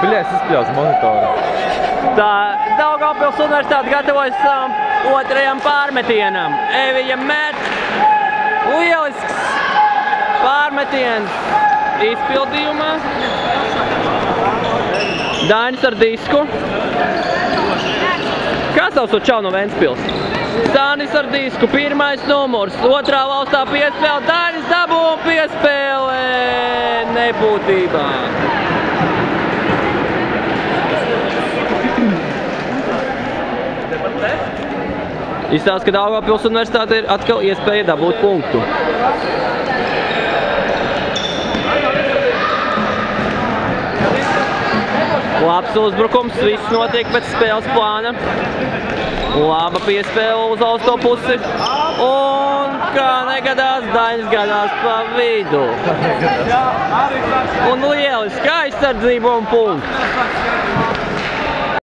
Bļēs izspļaus monitoru. Tā Daugavpils universitāte gatavojas savam otrajam pārmetienam. Evija met. Lielisks pārmetiens izpildījumā. Dainis ar disku. Kas tavs to čau no Ventspils? Stānis ar disku, pirmais numurs, otrā valstā piespēle, Dainis dabū piespēle nebūtībā. Izstāsta, ka Daugavpils universitāte ir atkal iespēja dabūt punktu. Labs uzbrukums, viss notiek pēc spēles plāna. Laba piespēle uz austo pusi. Un kā negadās, Dainis gadās pa vidu. Un lieliski aizsardzība un punkts.